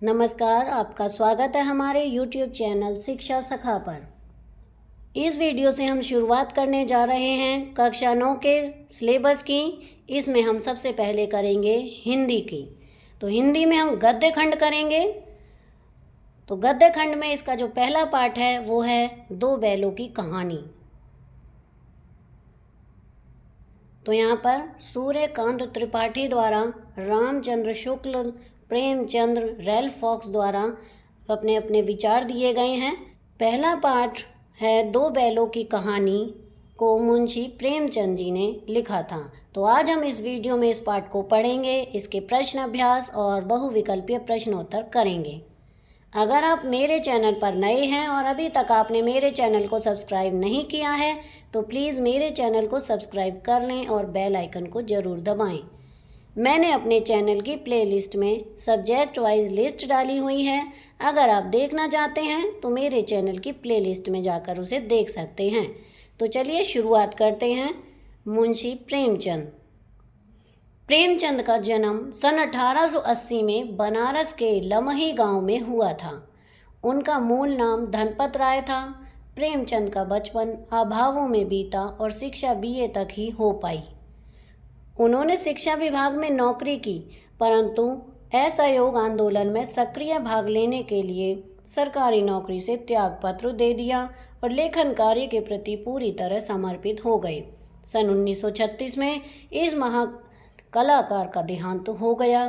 नमस्कार, आपका स्वागत है हमारे YouTube चैनल शिक्षा सखा पर। इस वीडियो से हम शुरुआत करने जा रहे हैं कक्षा 9 के सिलेबस की। इसमें हम सबसे पहले करेंगे हिंदी की। तो हिंदी में हम गद्य खंड करेंगे। तो गद्य खंड में इसका जो पहला पार्ट है वो है दो बैलों की कहानी। तो यहाँ पर सूर्यकांत त्रिपाठी द्वारा, रामचंद्र शुक्ल, प्रेमचंद्र, रैल्फ फॉक्स द्वारा अपने अपने विचार दिए गए हैं। पहला पार्ट है दो बैलों की कहानी को मुंशी प्रेमचंद जी ने लिखा था। तो आज हम इस वीडियो में इस पार्ट को पढ़ेंगे, इसके प्रश्न अभ्यास और बहुविकल्पीय प्रश्नोत्तर करेंगे। अगर आप मेरे चैनल पर नए हैं और अभी तक आपने मेरे चैनल को सब्सक्राइब नहीं किया है तो प्लीज़ मेरे चैनल को सब्सक्राइब कर लें और बेल आइकन को ज़रूर दबाएं। मैंने अपने चैनल की प्लेलिस्ट में सब्जेक्ट वाइज लिस्ट डाली हुई है। अगर आप देखना चाहते हैं तो मेरे चैनल की प्लेलिस्ट में जाकर उसे देख सकते हैं। तो चलिए शुरुआत करते हैं। मुंशी प्रेमचंद। प्रेमचंद का जन्म सन 1880 में बनारस के लमही गांव में हुआ था। उनका मूल नाम धनपत राय था। प्रेमचंद का बचपन अभावों में बीता और शिक्षा बीए तक ही हो पाई। उन्होंने शिक्षा विभाग में नौकरी की, परंतु असहयोग आंदोलन में सक्रिय भाग लेने के लिए सरकारी नौकरी से त्यागपत्र दे दिया और लेखन कार्य के प्रति पूरी तरह समर्पित हो गए। सन 1936 में इस कलाकार का देहांत हो गया।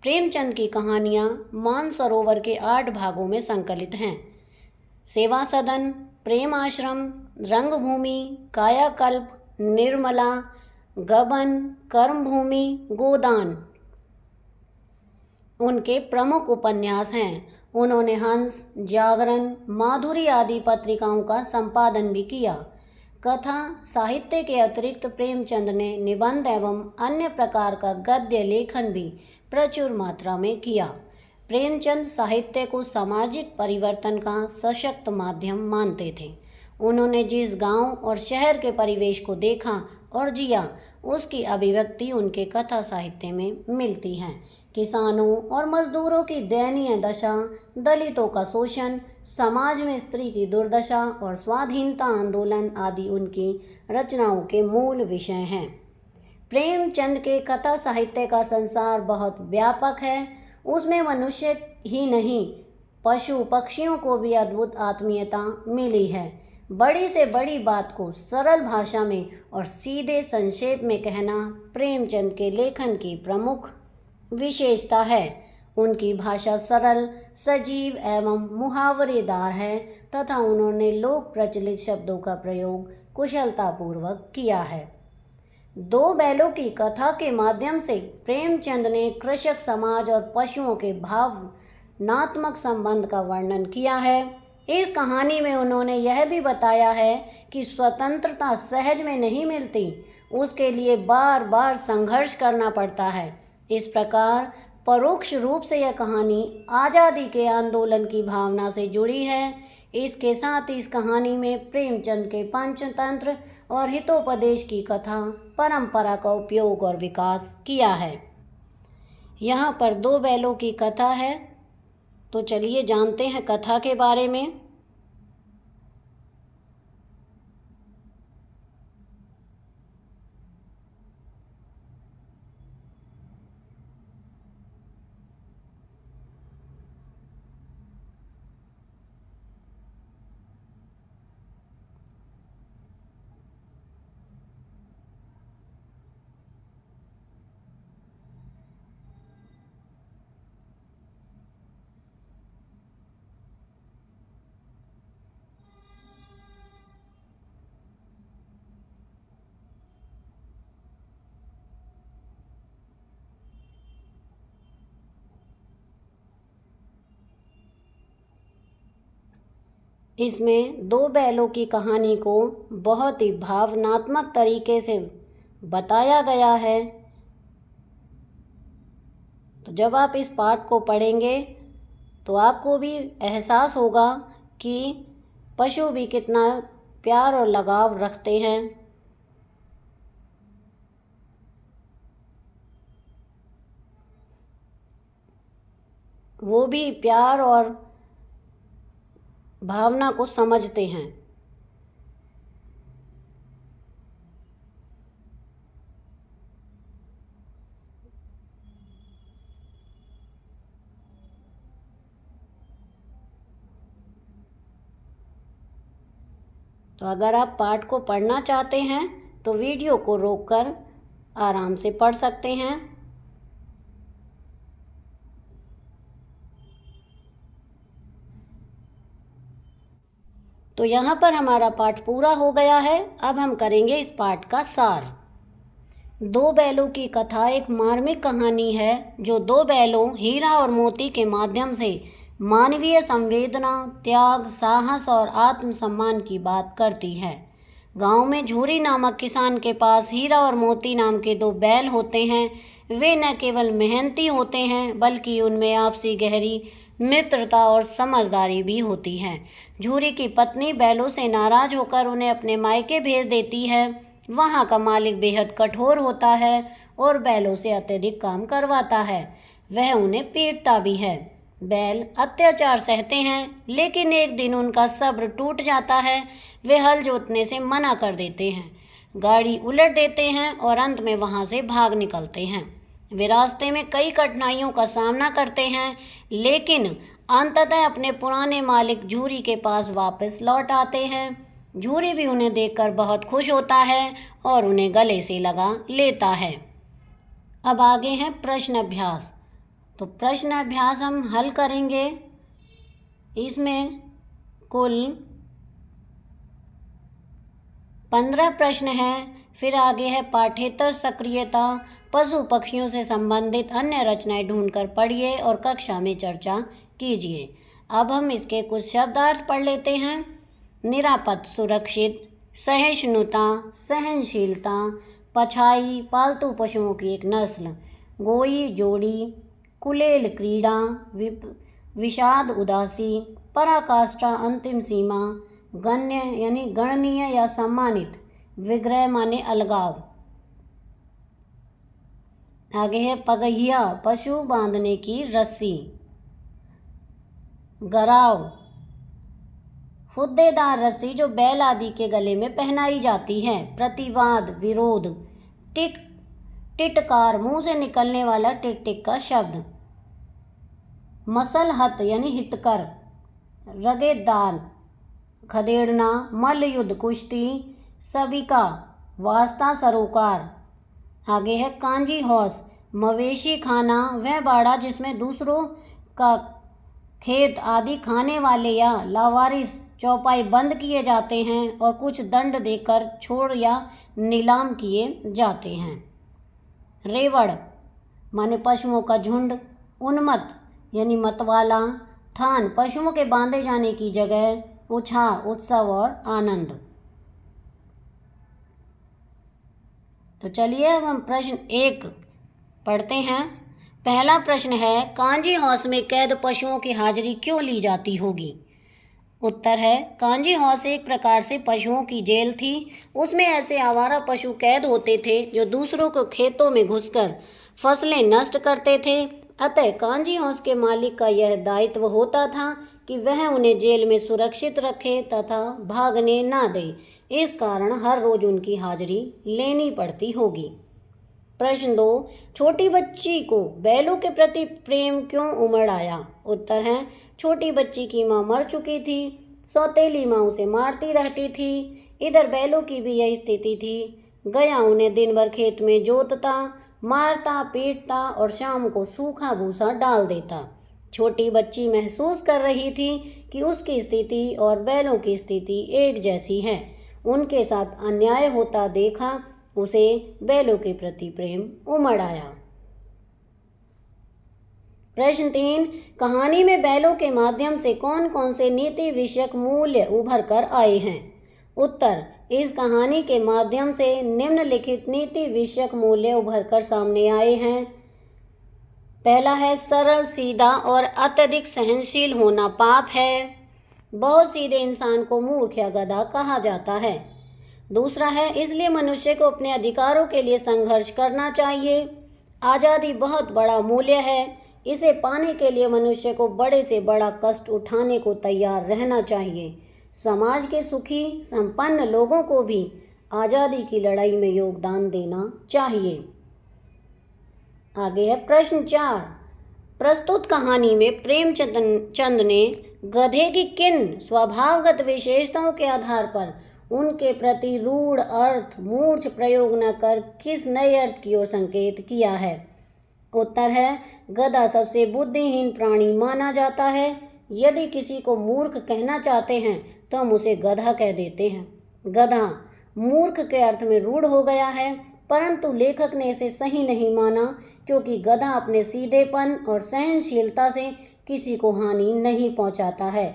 प्रेमचंद की कहानियाँ मानसरोवर के 8 भागों में संकलित हैं। सेवा सदन, प्रेम आश्रम, रंगभूमि, कायाकल्प, निर्मला, गबन, कर्मभूमि, गोदान उनके प्रमुख उपन्यास हैं। उन्होंने हंस, जागरण, माधुरी आदि पत्रिकाओं का संपादन भी किया। कथा साहित्य के अतिरिक्त प्रेमचंद ने निबंध एवं अन्य प्रकार का गद्य लेखन भी प्रचुर मात्रा में किया। प्रेमचंद साहित्य को सामाजिक परिवर्तन का सशक्त माध्यम मानते थे। उन्होंने जिस गांव और शहर के परिवेश को देखा और जिया, उसकी अभिव्यक्ति उनके कथा साहित्य में मिलती है। किसानों और मजदूरों की दयनीय दशा, दलितों का शोषण, समाज में स्त्री की दुर्दशा और स्वाधीनता आंदोलन आदि उनकी रचनाओं के मूल विषय हैं। प्रेमचंद के कथा साहित्य का संसार बहुत व्यापक है। उसमें मनुष्य ही नहीं, पशु पक्षियों को भी अद्भुत आत्मीयता मिली है। बड़ी से बड़ी बात को सरल भाषा में और सीधे संक्षेप में कहना प्रेमचंद के लेखन की प्रमुख विशेषता है। उनकी भाषा सरल, सजीव एवं मुहावरेदार है तथा उन्होंने लोक प्रचलित शब्दों का प्रयोग कुशलतापूर्वक किया है। दो बैलों की कथा के माध्यम से प्रेमचंद ने कृषक समाज और पशुओं के भावनात्मक संबंध का वर्णन किया है। इस कहानी में उन्होंने यह भी बताया है कि स्वतंत्रता सहज में नहीं मिलती, उसके लिए बार बार संघर्ष करना पड़ता है। इस प्रकार परोक्ष रूप से यह कहानी आज़ादी के आंदोलन की भावना से जुड़ी है। इसके साथ ही इस कहानी में प्रेमचंद के पंचतंत्र और हितोपदेश की कथा परंपरा का उपयोग और विकास किया है। यहाँ पर दो बैलों की कथा है, तो चलिए जानते हैं कथा के बारे में। इसमें दो बैलों की कहानी को बहुत ही भावनात्मक तरीके से बताया गया है। तो जब आप इस पाठ को पढ़ेंगे तो आपको भी एहसास होगा कि पशु भी कितना प्यार और लगाव रखते हैं। वो भी प्यार और भावना को समझते हैं। तो अगर आप पाठ को पढ़ना चाहते हैं तो वीडियो को रोककर आराम से पढ़ सकते हैं। तो यहाँ पर हमारा पाठ पूरा हो गया है। अब हम करेंगे इस पाठ का सार। दो बैलों की कथा एक मार्मिक कहानी है जो दो बैलों हीरा और मोती के माध्यम से मानवीय संवेदना, त्याग, साहस और आत्मसम्मान की बात करती है। गांव में झूरी नामक किसान के पास हीरा और मोती नाम के दो बैल होते हैं। वे न केवल मेहनती होते हैं बल्कि उनमें आपसी गहरी मित्रता और समझदारी भी होती है। झूरी की पत्नी बैलों से नाराज होकर उन्हें अपने मायके भेज देती है। वहाँ का मालिक बेहद कठोर होता है और बैलों से अत्यधिक काम करवाता है। वह उन्हें पीटता भी है। बैल अत्याचार सहते हैं, लेकिन एक दिन उनका सब्र टूट जाता है। वे हल जोतने से मना कर देते हैं, गाड़ी उलट देते हैं और अंत में वहाँ से भाग निकलते हैं। वे रास्ते में कई कठिनाइयों का सामना करते हैं, लेकिन अंततः अपने पुराने मालिक झूरी के पास वापस लौट आते हैं। झूरी भी उन्हें देखकर बहुत खुश होता है और उन्हें गले से लगा लेता है। अब आगे है प्रश्न अभ्यास। तो प्रश्न अभ्यास हम हल करेंगे। इसमें कुल 15 प्रश्न हैं। फिर आगे है पाठ्येतर सक्रियता। पशु पक्षियों से संबंधित अन्य रचनाएं ढूंढकर पढ़िए और कक्षा में चर्चा कीजिए। अब हम इसके कुछ शब्दार्थ पढ़ लेते हैं। निरापद, सुरक्षित, सहिष्णुता, सहनशीलता, पछाई, पालतू पशुओं की एक नस्ल, गोई, जोड़ी, कुलेल, क्रीड़ा, विषाद, उदासी, पराकाष्ठा, अंतिम सीमा, गण्य यानी गणनीय या सम्मानित, विग्रह माने अलगाव। आगे है पगहिया, पशु बांधने की रस्सी, गराव, फुद्देदार रस्सी जो बैल आदि के गले में पहनाई जाती है। प्रतिवाद, विरोध, टिटकार, मुंह से निकलने वाला टिक टिक का शब्द। मसलहत यानी हितकर, रगेदार, खदेड़ना, मल्लयुद्ध, कुश्ती, सबिका, वास्ता, सरोकार। आगे है कांजी हौस, मवेशी खाना, वह बाड़ा जिसमें दूसरों का खेत आदि खाने वाले या लावारिस चौपाई बंद किए जाते हैं और कुछ दंड देकर छोड़ या नीलाम किए जाते हैं। रेवड़ माने पशुओं का झुंड। उन्मत्त यानी मतवाला। थान पशुओं के बांधे जाने की जगह। उत्साह, उत्सव और आनंद। तो चलिए अब हम प्रश्न 1 पढ़ते हैं। पहला प्रश्न है, कांजी हौस में कैद पशुओं की हाजिरी क्यों ली जाती होगी? उत्तर है, कांजी हौस एक प्रकार से पशुओं की जेल थी। उसमें ऐसे आवारा पशु कैद होते थे जो दूसरों को खेतों में घुसकर फसलें नष्ट करते थे। अतः कांजी हौस के मालिक का यह दायित्व होता था कि वह उन्हें जेल में सुरक्षित रखे तथा भागने न दे। इस कारण हर रोज उनकी हाजिरी लेनी पड़ती होगी। प्रश्न 2, छोटी बच्ची को बैलों के प्रति प्रेम क्यों उमड़ आया? उत्तर है, छोटी बच्ची की माँ मर चुकी थी। सौतेली माँ उसे मारती रहती थी। इधर बैलों की भी यही स्थिति थी। गया उन्हें दिन भर खेत में जोतता, मारता, पीटता और शाम को सूखा भूसा डाल देता। छोटी बच्ची महसूस कर रही थी कि उसकी स्थिति और बैलों की स्थिति एक जैसी है। उनके साथ अन्याय होता देखा उसे बैलों के प्रति प्रेम उमड़ आया। प्रश्न 3, कहानी में बैलों के माध्यम से कौन कौन से नीति विषयक मूल्य उभर कर आए हैं? उत्तर, इस कहानी के माध्यम से निम्नलिखित नीति विषयक मूल्य उभर कर सामने आए हैं। पहला है, सरल, सीधा और अत्यधिक सहनशील होना पाप है। बहुत सीधे इंसान को मूर्ख या गधा कहा जाता है। दूसरा है, इसलिए मनुष्य को अपने अधिकारों के लिए संघर्ष करना चाहिए। आज़ादी बहुत बड़ा मूल्य है, इसे पाने के लिए मनुष्य को बड़े से बड़ा कष्ट उठाने को तैयार रहना चाहिए। समाज के सुखी संपन्न लोगों को भी आज़ादी की लड़ाई में योगदान देना चाहिए। आगे है प्रश्न 4। प्रस्तुत कहानी में प्रेमचंद ने गधे की किन स्वभावगत विशेषताओं के आधार पर उनके प्रति रूढ़ अर्थ मूर्छ प्रयोग न कर किस नए अर्थ की ओर संकेत किया है? उत्तर है, गधा सबसे बुद्धिहीन प्राणी माना जाता है। यदि किसी को मूर्ख कहना चाहते हैं तो हम उसे गधा कह देते हैं। गधा मूर्ख के अर्थ में रूढ़ हो गया है, परंतु लेखक ने इसे सही नहीं माना, क्योंकि गधा अपने सीधेपन और सहनशीलता से किसी को हानि नहीं पहुंचाता है।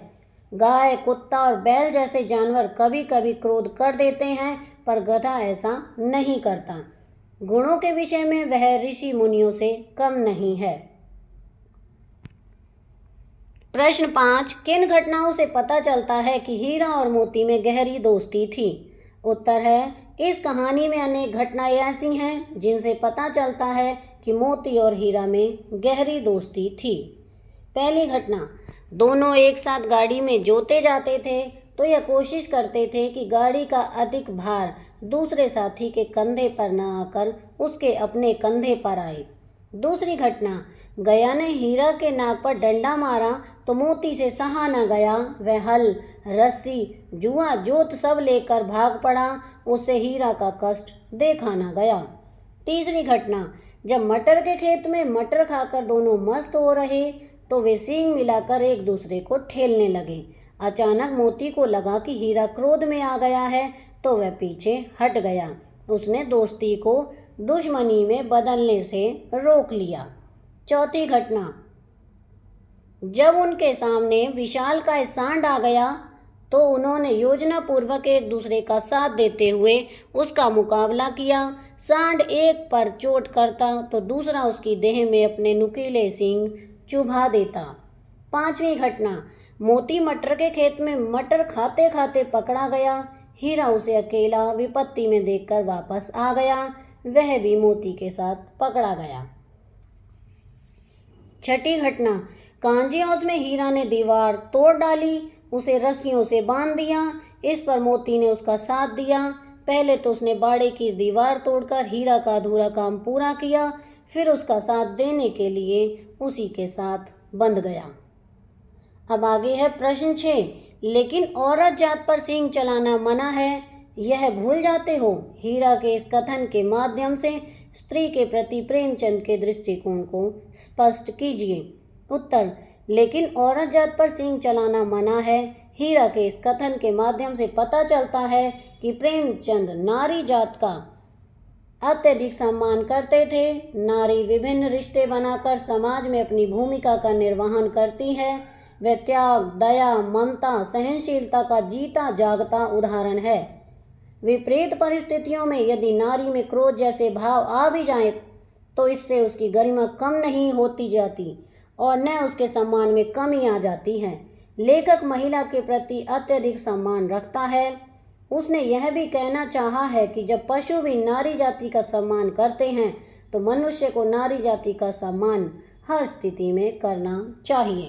गाय, कुत्ता और बैल जैसे जानवर कभी कभी क्रोध कर देते हैं, पर गधा ऐसा नहीं करता। गुणों के विषय में वह ऋषि मुनियों से कम नहीं है। प्रश्न 5। किन घटनाओं से पता चलता है कि हीरा और मोती में गहरी दोस्ती थी? उत्तर है, इस कहानी में अनेक घटनाएं ऐसी हैं जिनसे पता चलता है कि मोती और हीरा में गहरी दोस्ती थी। पहली घटना, दोनों एक साथ गाड़ी में जोते जाते थे तो यह कोशिश करते थे कि गाड़ी का अधिक भार दूसरे साथी के कंधे पर न आकर उसके अपने कंधे पर आए। दूसरी घटना, गया ने हीरा के नाक पर डंडा मारा तो मोती से सहा न गया। वह हल, रस्सी, जुआ, जोत सब लेकर भाग पड़ा। उसे हीरा का कष्ट देखा न गया। तीसरी घटना, जब मटर के खेत में मटर खाकर दोनों मस्त हो रहे तो वे सींग मिलाकर एक दूसरे को ठेलने लगे। अचानक मोती को लगा कि हीरा क्रोध में आ गया है तो वह पीछे हट गया। उसने दोस्ती को दुश्मनी में बदलने से रोक लिया। चौथी घटना, जब उनके सामने विशालकाय सांड आ गया तो उन्होंने योजनापूर्वक एक दूसरे का साथ देते हुए उसका मुकाबला किया। सांड एक पर चोट करता तो दूसरा उसकी देह में अपने नुकीले सींग चुभा देता। पांचवी घटना, मोती मटर के खेत में मटर खाते खाते पकड़ा गया। हीरा उसे अकेला विपत्ति में देखकर वापस आ गया। वह भी मोती के साथ पकड़ा गया। छठी घटना, कांजी हाउस में हीरा ने दीवार तोड़ डाली, उसे रस्सियों से बांध दिया। इस पर मोती ने उसका साथ दिया। पहले तो उसने बाड़े की दीवार तोड़कर हीरा का अधूरा काम पूरा किया, फिर उसका साथ देने के लिए उसी के साथ बंध गया। अब आगे है प्रश्न 6। लेकिन औरत जात पर सींग चलाना मना है, यह भूल जाते हो? हीरा के इस कथन के माध्यम से स्त्री के प्रति प्रेमचंद के दृष्टिकोण को स्पष्ट कीजिए। उत्तर, लेकिन औरत जात पर सींग चलाना मना है। हीरा के इस कथन के माध्यम से पता चलता है कि प्रेमचंद नारी जात का अत्यधिक सम्मान करते थे। नारी विभिन्न रिश्ते बनाकर समाज में अपनी भूमिका का निर्वहन करती है। वह त्याग, दया, ममता, सहनशीलता का जीता जागता उदाहरण है। विपरीत परिस्थितियों में यदि नारी में क्रोध जैसे भाव आ भी जाए तो इससे उसकी गरिमा कम नहीं होती जाती और न उसके सम्मान में कमी आ जाती है। लेखक महिला के प्रति अत्यधिक सम्मान रखता है। उसने यह भी कहना चाहा है कि जब पशु भी नारी जाति का सम्मान करते हैं तो मनुष्य को नारी जाति का सम्मान हर स्थिति में करना चाहिए।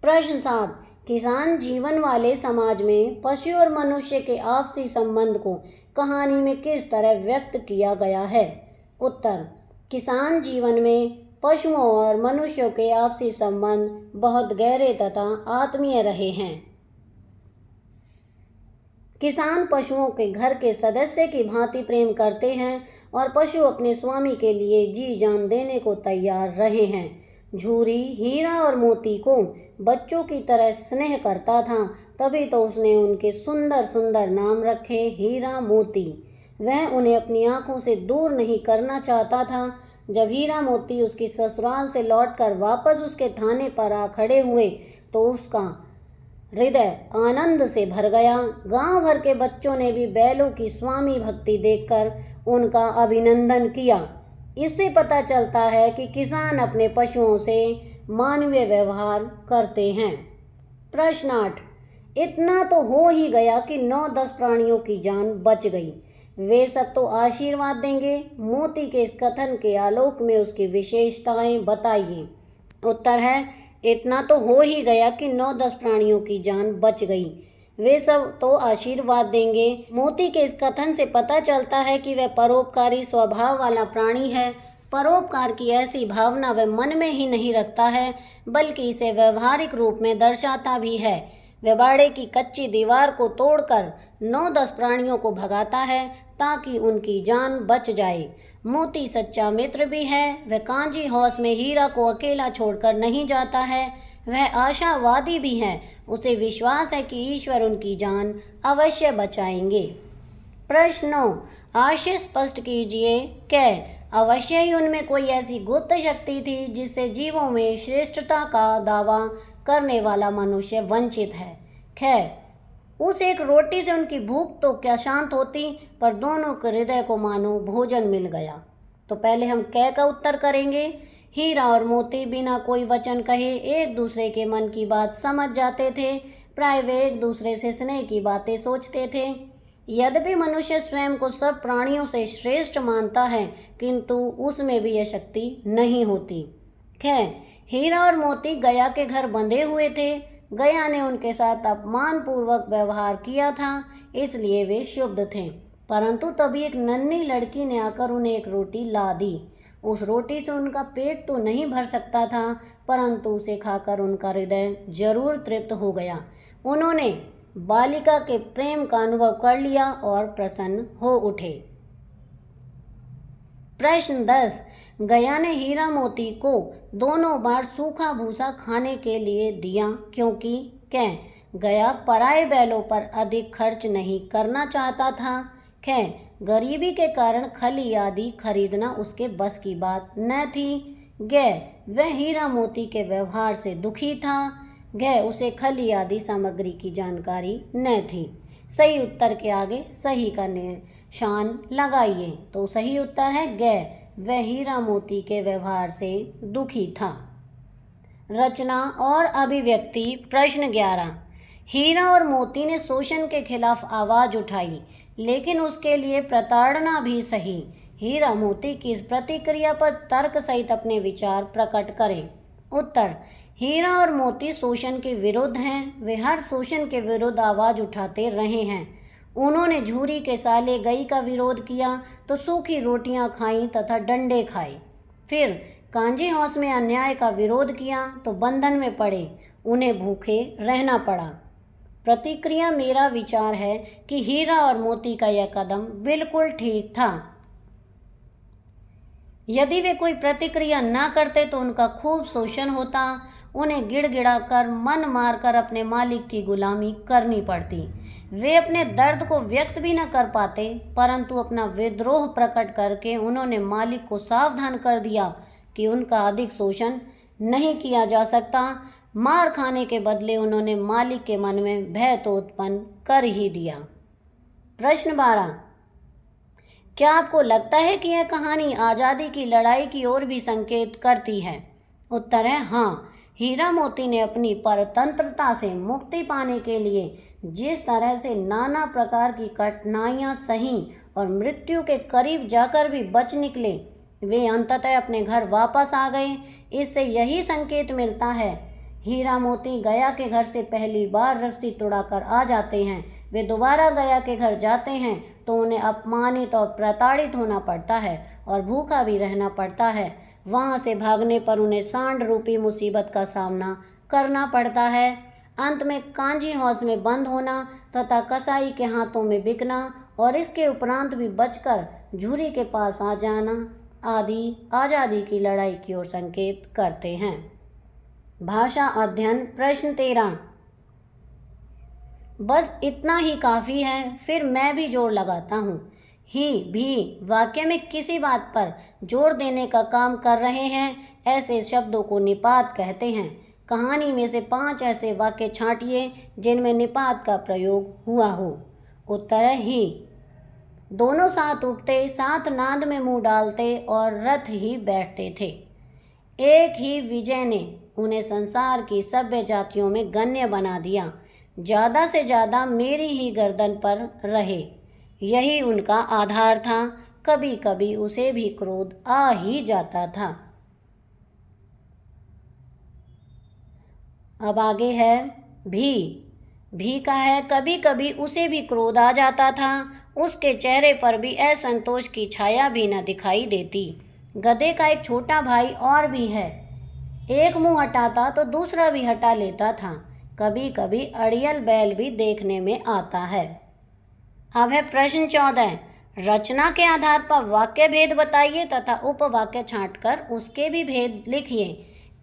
प्रश्न 7। किसान जीवन वाले समाज में पशु और मनुष्य के आपसी संबंध को कहानी में किस तरह व्यक्त किया गया है? उत्तर, किसान जीवन में पशुओं और मनुष्यों के आपसी संबंध बहुत गहरे तथा आत्मीय रहे हैं। किसान पशुओं के घर के सदस्य की भांति प्रेम करते हैं और पशु अपने स्वामी के लिए जी जान देने को तैयार रहे हैं। झूरी हीरा और मोती को बच्चों की तरह स्नेह करता था, तभी तो उसने उनके सुंदर सुंदर नाम रखे, हीरा, मोती। वह उन्हें अपनी आंखों से दूर नहीं करना चाहता था। जब हीरा मोती उसकी ससुराल से लौटकर वापस उसके थाने पर आ खड़े हुए तो उसका हृदय आनंद से भर गया। गांव भर के बच्चों ने भी बैलों की स्वामी भक्ति देखकर उनका अभिनंदन किया। इससे पता चलता है कि किसान अपने पशुओं से मानवीय व्यवहार करते हैं। प्रश्न 8। इतना तो हो ही गया कि 9-10 प्राणियों की जान बच गई, वे सब तो आशीर्वाद देंगे। मोती के इस कथन के आलोक में उसकी विशेषताएं बताइए। उत्तर है, इतना तो हो ही गया कि 9-10 प्राणियों की जान बच गई। वे सब तो आशीर्वाद देंगे। मोती के इस कथन से पता चलता है कि वह परोपकारी स्वभाव वाला प्राणी है। परोपकार की ऐसी भावना वह मन में ही नहीं रखता है, बल्कि इसे व्यवहारिक रूप में दर्शाता भी है। वह बाड़े की कच्ची दीवार को तोड़कर 9-10 प्राणियों को भगाता है ताकि उनकी जान बच जाए। मोती सच्चा मित्र भी है। वह कांजी हौस में हीरा को अकेला छोड़कर नहीं जाता है। वह आशावादी भी है। उसे विश्वास है कि ईश्वर उनकी जान अवश्य बचाएंगे। प्रश्नों, आशय स्पष्ट कीजिए। कै, अवश्य ही उनमें कोई ऐसी गुप्त शक्ति थी जिससे जीवों में श्रेष्ठता का दावा करने वाला मनुष्य वंचित है। ख, उस एक रोटी से उनकी भूख तो क्या शांत होती, पर दोनों के हृदय को मानो भोजन मिल गया। तो पहले हम कै का उत्तर करेंगे। हीरा और मोती बिना कोई वचन कहे एक दूसरे के मन की बात समझ जाते थे। प्राय वे एक दूसरे से स्नेह की बातें सोचते थे। यद्यपि मनुष्य स्वयं को सब प्राणियों से श्रेष्ठ मानता है, किंतु उसमें भी यह शक्ति नहीं होती। खैर, हीरा और मोती गया के घर बंधे हुए थे। गया ने उनके साथ अपमानपूर्वक व्यवहार किया था, इसलिए वे क्षुब्ध थे। परंतु तभी एक नन्ही लड़की ने आकर उन्हें एक रोटी ला दी। उस रोटी से उनका पेट तो नहीं भर सकता था, परंतु उसे खाकर उनका हृदय जरूर तृप्त हो गया। उन्होंने बालिका के प्रेम का अनुभव कर लिया और प्रसन्न हो उठे। प्रश्न 10, गया ने हीरा मोती को दोनों बार सूखा भूसा खाने के लिए दिया क्योंकि कै, गया पराए बैलों पर अधिक खर्च नहीं करना चाहता था। कै, गरीबी के कारण खली आदि खरीदना उसके बस की बात न थी। गै, वह हीरा मोती के व्यवहार से दुखी था। गै, उसे खली आदि सामग्री की जानकारी न थी। सही उत्तर के आगे सही का निशान लगाइए। तो सही उत्तर है गै, वह हीरा मोती के व्यवहार से दुखी था। रचना और अभिव्यक्ति। प्रश्न 11, हीरा और मोती ने शोषण के खिलाफ आवाज उठाई, लेकिन उसके लिए प्रताड़ना भी सही। हीरा मोती की इस प्रतिक्रिया पर तर्क सहित अपने विचार प्रकट करें। उत्तर, हीरा और मोती शोषण के विरुद्ध हैं। वे हर शोषण के विरुद्ध आवाज उठाते रहे हैं। उन्होंने झूरी के साले गई का विरोध किया तो सूखी रोटियां खाई तथा डंडे खाए। फिर कांजी हौस में अन्याय का विरोध किया तो बंधन में पड़े, उन्हें भूखे रहना पड़ा। प्रतिक्रिया मेरा विचार है कि हीरा और मोती का यह कदम बिल्कुल ठीक था। यदि वे कोई प्रतिक्रिया न करते तो उनका खूब शोषण होता। उन्हें गिड़गिड़ा कर मन मारकर अपने मालिक की गुलामी करनी पड़ती। वे अपने दर्द को व्यक्त भी न कर पाते, परंतु अपना विद्रोह प्रकट करके उन्होंने मालिक को सावधान कर दिया कि उनका अधिक शोषण नहीं किया जा सकता। मार खाने के बदले उन्होंने मालिक के मन में भय तो उत्पन्न कर ही दिया। प्रश्न 12, क्या आपको लगता है कि यह कहानी आज़ादी की लड़ाई की ओर भी संकेत करती है? उत्तर है हाँ। हीरा मोती ने अपनी परतंत्रता से मुक्ति पाने के लिए जिस तरह से नाना प्रकार की कठिनाइयां सही और मृत्यु के करीब जाकर भी बच निकले, वे अंततः अपने घर वापस आ गए। इससे यही संकेत मिलता है। हीरा मोती गया के घर से पहली बार रस्सी तोड़ाकर आ जाते हैं। वे दोबारा गया के घर जाते हैं तो उन्हें अपमानित और प्रताड़ित होना पड़ता है और भूखा भी रहना पड़ता है। वहाँ से भागने पर उन्हें सांड रूपी मुसीबत का सामना करना पड़ता है। अंत में कांजी हौस में बंद होना तथा कसाई के हाथों में बिकना और इसके उपरांत भी बचकर झूरी के पास आ जाना आदि आज़ादी की लड़ाई की ओर संकेत करते हैं। भाषा अध्ययन। प्रश्न 13, बस इतना ही काफ़ी है, फिर मैं भी जोर लगाता हूँ। ही भी वाक्य में किसी बात पर जोर देने का काम कर रहे हैं, ऐसे शब्दों को निपात कहते हैं। कहानी में से 5 ऐसे वाक्य छांटिए जिनमें निपात का प्रयोग हुआ हो। उत्तर है ही। दोनों साथ उठते, साथ नाद में मुंह डालते और रथ ही बैठते थे। एक ही विजय ने उन्हें संसार की सभ्य जातियों में गण्य बना दिया। ज़्यादा से ज़्यादा मेरी ही गर्दन पर रहे, यही उनका आधार था। कभी कभी उसे भी क्रोध आ ही जाता था। अब आगे है भी। भी का है कभी कभी उसे भी क्रोध आ जाता था, उसके चेहरे पर भी असंतोष की छाया भी न दिखाई देती। गधे का एक छोटा भाई और भी है, एक मुंह हटाता तो दूसरा भी हटा लेता था। कभी कभी अड़ियल बैल भी देखने में आता है। अब है प्रश्न 14। रचना के आधार पर वाक्य भेद बताइए तथा उपवाक्य छांटकर उसके भी भेद लिखिए।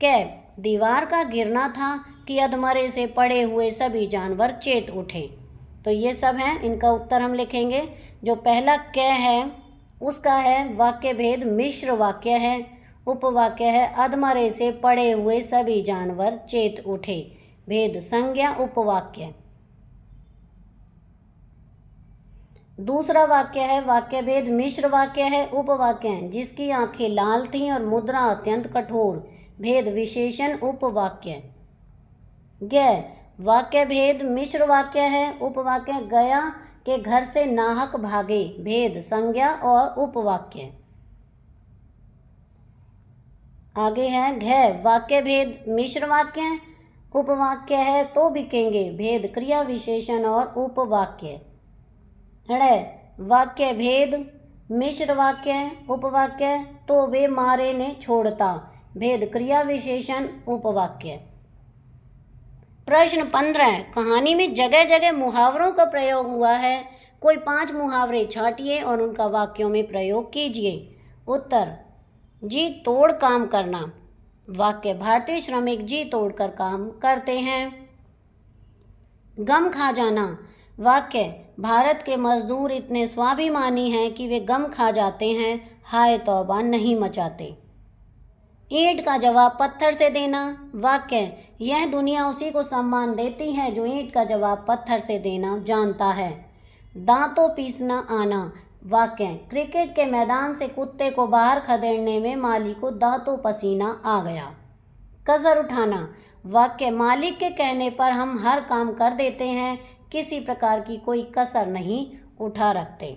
कै दीवार का गिरना था कि अधमरे से पड़े हुए सभी जानवर चेत उठे। तो ये सब हैं, इनका उत्तर हम लिखेंगे। जो पहला कै है उसका है वाक्य भेद मिश्र वाक्य है, उपवाक्य है अधमरे से पड़े हुए सभी जानवर चेत उठे, भेद संज्ञा उपवाक्य। दूसरा वाक्य है वाक्य भेद मिश्र वाक्य है, उपवाक्य है जिसकी आंखें लाल थीं और मुद्रा अत्यंत कठोर, भेद विशेषण उपवाक्य। ग वाक्य भेद मिश्र वाक्य है, उपवाक्य गया के घर से नाहक भागे, भेद संज्ञा और उपवाक्य। आगे है घ वाक्य भेद मिश्र वाक्य, उपवाक्य है तो बिकेंगे, भेद क्रिया विशेषण और उपवाक्य। वाक्य भेद मिश्र वाक्य, उपवाक्य तो वे मारे ने छोड़ता, भेद क्रिया विशेषण उपवाक्य। प्रश्न 15। कहानी में जगह जगह मुहावरों का प्रयोग हुआ है, कोई 5 मुहावरे छांटिए और उनका वाक्यों में प्रयोग कीजिए। उत्तर जी तोड़ काम करना। वाक्य भारतीय श्रमिक जी तोड़कर काम करते हैं। गम खा जाना। वाक्य भारत के मजदूर इतने स्वाभिमानी हैं कि वे गम खा जाते हैं, हाय तौबा नहीं मचाते। ईंट का जवाब पत्थर से देना। वाक्य यह दुनिया उसी को सम्मान देती है जो ईंट का जवाब पत्थर से देना जानता है। दांतों पीसना आना। वाक्य क्रिकेट के मैदान से कुत्ते को बाहर खदेड़ने में माली को दांतों पसीना आ गया। कसर उठाना। वाक्य मालिक के कहने पर हम हर काम कर देते हैं, किसी प्रकार की कोई कसर नहीं उठा रखते।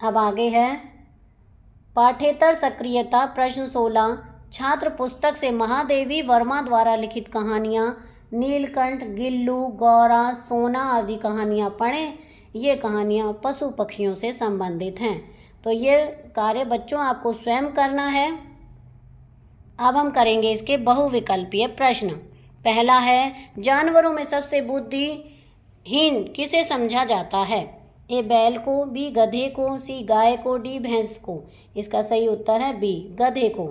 अब आगे है पाठ्येतर सक्रियता। प्रश्न 16। छात्र पुस्तक से महादेवी वर्मा द्वारा लिखित कहानियाँ नीलकंठ, गिल्लू, गौरा, सोना आदि कहानियाँ पढ़ें। ये कहानियाँ पशु पक्षियों से संबंधित हैं। तो ये कार्य बच्चों आपको स्वयं करना है। अब हम करेंगे इसके बहुविकल्पीय प्रश्न। पहला है जानवरों में सबसे बुद्धिहीन किसे समझा जाता है? ए बैल को, बी गधे को, सी गाय को, डी भैंस को। इसका सही उत्तर है बी गधे को।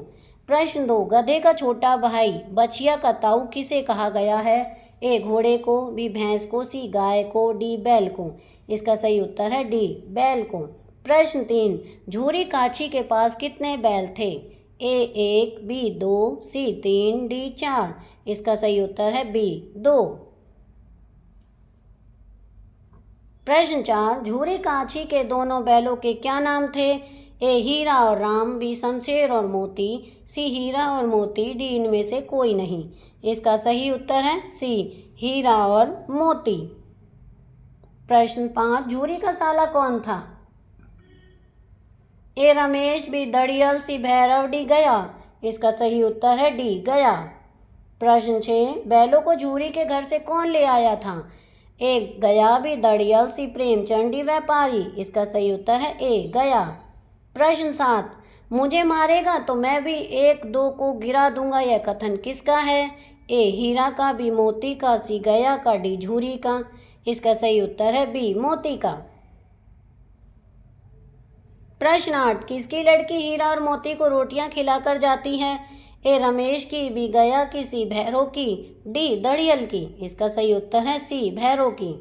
प्रश्न 2। गधे का छोटा भाई बछिया का ताऊ किसे कहा गया है? ए घोड़े को, बी भैंस को, सी गाय को, डी बैल को। इसका सही उत्तर है डी बैल को। प्रश्न 3। झूरी काछी के पास कितने बैल थे? ए 1, बी 2, सी 3, डी 4। इसका सही उत्तर है बी 2। प्रश्न 4। झूरी काछी के दोनों बैलों के क्या नाम थे? ए हीरा और राम, बी शमशेर और मोती, सी हीरा और मोती, डी इनमें से कोई नहीं। इसका सही उत्तर है सी हीरा और मोती। प्रश्न 5। झूरी का साला कौन था? ए रमेश, बी दड़ियल, सी भैरव, डी गया। इसका सही उत्तर है डी गया। प्रश्न 6। बैलों को झूरी के घर से कौन ले आया था? ए गया, बी दड़ियल, सी प्रेमचंद, डी व्यापारी। इसका सही उत्तर है ए गया। प्रश्न 7। मुझे मारेगा तो मैं भी 1-2 को गिरा दूंगा, यह कथन किसका है? ए हीरा का, बी मोती का, सी गया का, डी झूरी का। इसका सही उत्तर है बी मोती का। प्रश्न 8। किसकी लड़की हीरा और मोती को रोटियां खिलाकर जाती है? ए रमेश की, बी गया की, सी भैरव की, डी दड़ियल की। इसका सही उत्तर है सी भैरव की।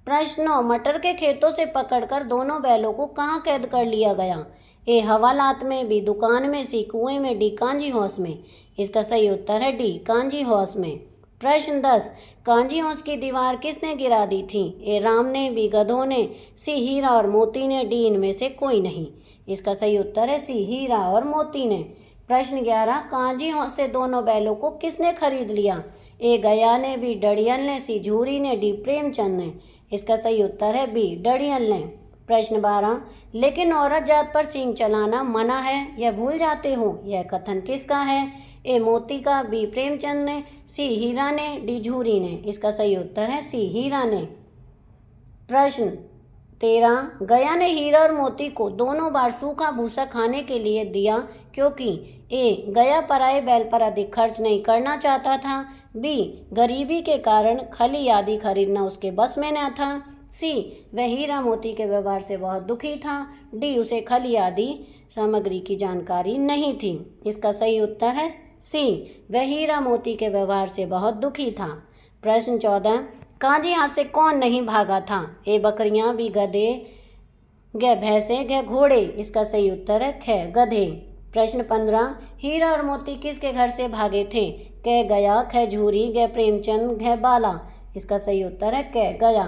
प्रश्न 9। मटर के खेतों से पकड़कर दोनों बैलों को कहाँ कैद कर लिया गया? ए हवालात में, बी दुकान में, सी कुएं में, डी कांजी हौस में। इसका सही उत्तर है डी कांजी हौस में। प्रश्न 10। कांजी हौस की दीवार किसने गिरा दी थी? ए राम ने, बी गधों ने, सी हीरा और मोती ने, डी इनमें से कोई नहीं। इसका सही उत्तर है सी हीरा और मोती ने। प्रश्न 11। कांजी हौस से दोनों बैलों को किसने खरीद लिया? ए गया ने, बी डड़ियल ने, सी झूरी ने, डी प्रेमचंद ने। इसका सही उत्तर है बी डड़ियल ने। प्रश्न 12। लेकिन औरत जात पर सींग चलाना मना है, यह भूल जाते हो, यह कथन किसका है? ए मोती का, बी प्रेमचंद ने, सी हीरा ने, डी झूरी ने। इसका सही उत्तर है सी हीरा ने। प्रश्न 13, गया ने हीरा और मोती को दोनों बार सूखा भूसा खाने के लिए दिया क्योंकि ए गया पराये बैल पर अधिक खर्च नहीं करना चाहता था, बी गरीबी के कारण खली आदि खरीदना उसके बस में न था, सी वह हीरा मोती के व्यवहार से बहुत दुखी था, डी उसे खली आदि सामग्री की जानकारी नहीं थी। इसका सही उत्तर है सी वह हीरा मोती के व्यवहार से बहुत दुखी था। प्रश्न 14, काजी हाथ से कौन नहीं भागा था? ए बकरियां, बी गधे, ग भैंसे, ग घोड़े। इसका सही उत्तर है ख गधे। प्रश्न 15, हीरा और मोती किसके घर से भागे थे? क गया, ख झूरी, ग प्रेमचंद, घ बाला। इसका सही उत्तर है क गया।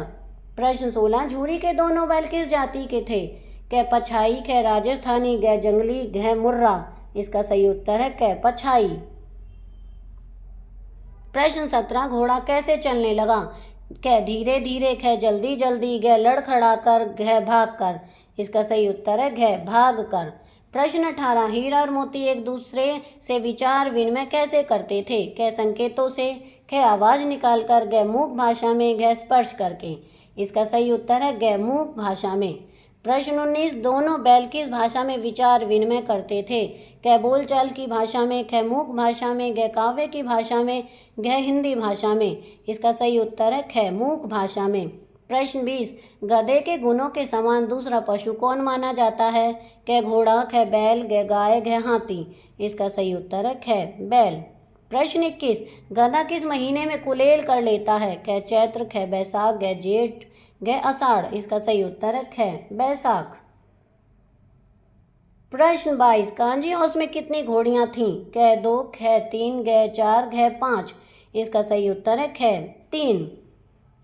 प्रश्न 16, झूरी के दोनों बैल किस जाति के थे? क पछाई, ख राजस्थानी, ग जंगली, घ मुर्रा। इसका सही उत्तर है क पछाई। प्रश्न 17, घोड़ा कैसे चलने लगा? क धीरे धीरे, ख जल्दी जल्दी, ग लड़खड़ाकर, घ भाग कर। इसका सही उत्तर है घ भाग कर। प्रश्न 18, हीरा और मोती एक दूसरे से विचार विनिमय कैसे करते थे? क संकेतों से, ख आवाज निकालकर, ग मूक भाषा में, घ स्पर्श करके। इसका सही उत्तर है ग मूक भाषा में। प्रश्न 19, दोनों बैल किस भाषा में विचार विनिमय करते थे? क बोलचाल की भाषा में, ख मूक भाषा में, ग काव्य की भाषा में, घ हिंदी भाषा में। इसका सही उत्तर है ख मूक भाषा में। प्रश्न 20, गधे के गुणों के समान दूसरा पशु कौन माना जाता है? क घोड़ा, ख बैल, ग गाय, घ हाथी। इसका सही उत्तर है ख बैल। प्रश्न 21, गधा किस महीने में कुलेल कर लेता है? क चैत्र, ख बैसाख, ग जेठ, ग आषाढ़। इसका सही उत्तर है ख बैसाख। प्रश्न 22, कांजी हाउस में कितनी घोड़ियां थीं? क 2, ख 3, ग 4, घ 5। इसका सही उत्तर है ख 3।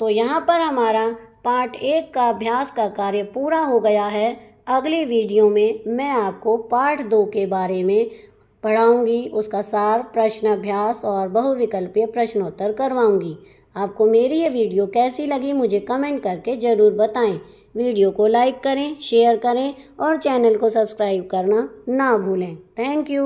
तो यहाँ पर हमारा पार्ट 1 का अभ्यास का कार्य पूरा हो गया है। अगली वीडियो में मैं आपको पार्ट 2 के बारे में पढ़ाऊंगी, उसका सार, प्रश्न अभ्यास और बहुविकल्पीय प्रश्नोत्तर करवाऊंगी। आपको मेरी ये वीडियो कैसी लगी मुझे कमेंट करके ज़रूर बताएं। वीडियो को लाइक करें, शेयर करें और चैनल को सब्सक्राइब करना ना भूलें। Thank you.